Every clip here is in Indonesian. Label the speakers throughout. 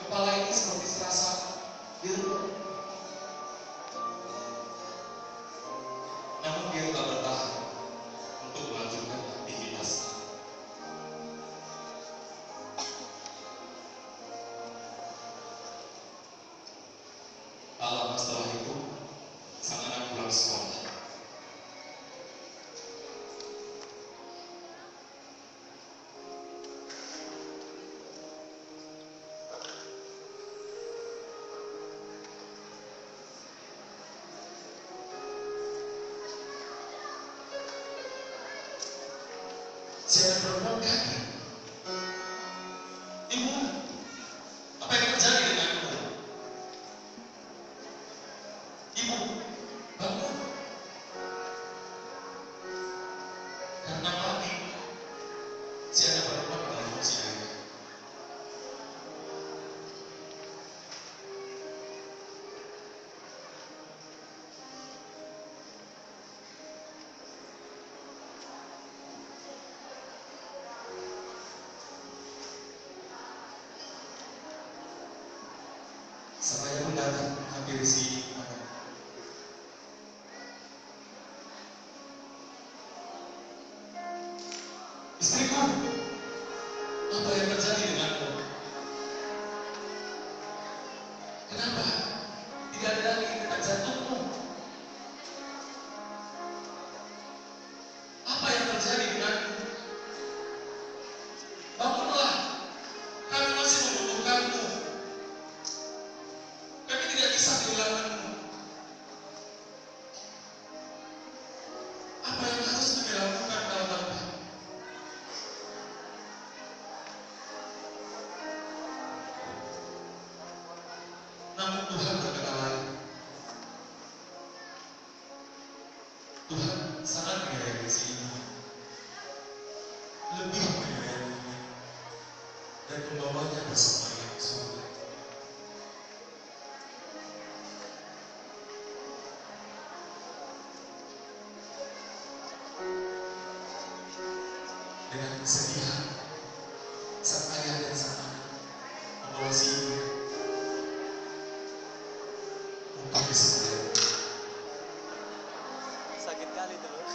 Speaker 1: Kepala ini seperti serasa diremuk. Namun dia tak bertahan untuk melanjutkan aktivitasnya. Tak lama setelah itu, sang anak pulang sekolah. Si anak perempuan kaget. Ibu, apa yang terjadi denganku? Ibu, bangun. Karena panik, si anak perempuan menelpon si ayah. Saya pun datang hampir si anak. Istriku, apa yang terjadi denganmu? Kenapa tidak ada lagi detak jantungmu? Apa yang terjadi denganmu? Bangunlah, kami masih membutuhkanmu. Kami tidak bisa kehilanganmu. Apa yang harus kami lakukan kalau tanpa? Namun Tuhan berkata lain. Tuhan sangat menyayangi si ibu, lebih menyayanginya dan membawanya bersamanya ke surga. Dengan kesedihan, sang ayah dan sang anak membawa si ibu untuk disembelih.
Speaker 2: Sakit kali tuh loh.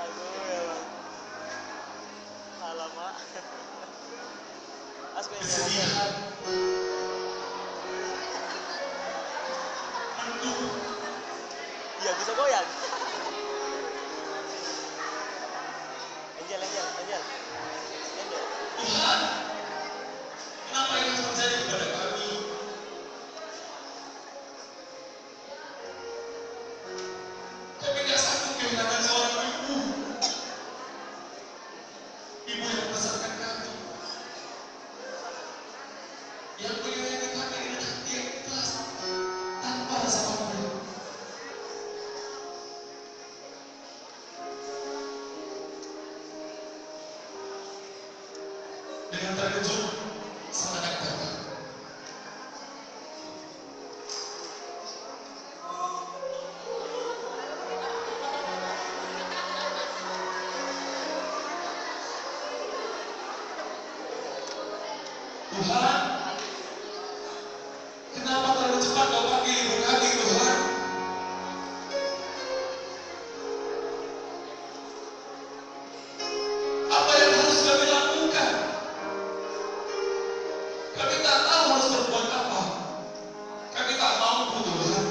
Speaker 2: Aduh ya bang. Alamak.
Speaker 1: Kesedihan, mendung,
Speaker 2: Iya bisa goyang. Angel.
Speaker 1: Tuhan, kenapa ini terjadi kepada kami? Kami tidak sanggup kehilangan seorang ibu. Ibu yang membesarkan kami, yang menyayangi kami dengan hati yang ikhlas, tanpa rasa pamrih. Dengan terkejut, sang anak datang. Tuhan, kenapa terlalu cepat kau panggil ibu kami, Tuhan? Apa yang harus kami lakukan? Kami tak tahu harus berbuat apa. Kami tak mampu, Tuhan.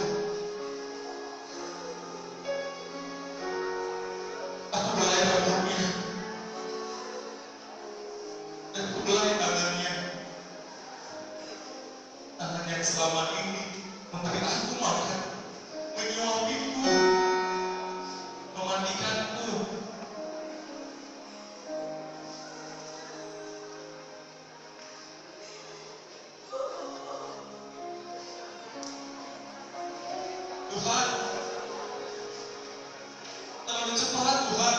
Speaker 1: Aku belai rambutnya dan aku belai tangannya. Tangan yang selama ini memberi aku makan, menyuapiku, memandikanku. Tuhan, terlalu cepat, Tuhan.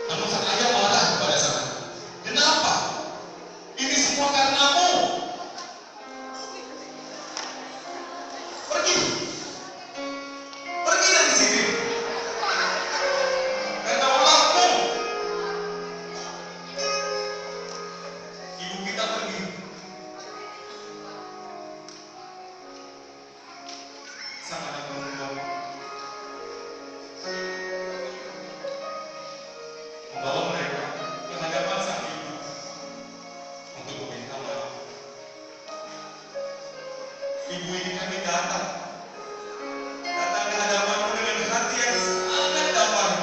Speaker 1: Namun sang ayah marah kepada sang anak. Kenapa? Ini semua karenamu. Ibu ini kami datang ke hadapanmu dengan hati yang sangat damai,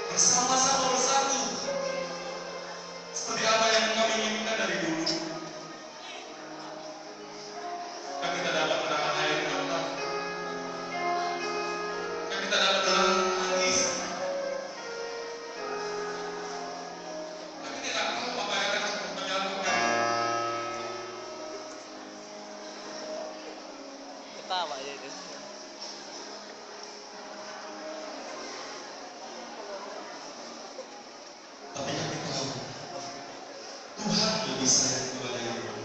Speaker 1: bersama-sama bersatu, seperti apa yang kami inginkan dari dulu. Kami tak dapat menahan air mata, kami tak dapat menahan tangis, kami tidak tahu apa yang akan menyelamatkan.
Speaker 2: Ketawa aja itu.
Speaker 1: Tapi kami tahu Tuhan lebih sayang kepada ibu.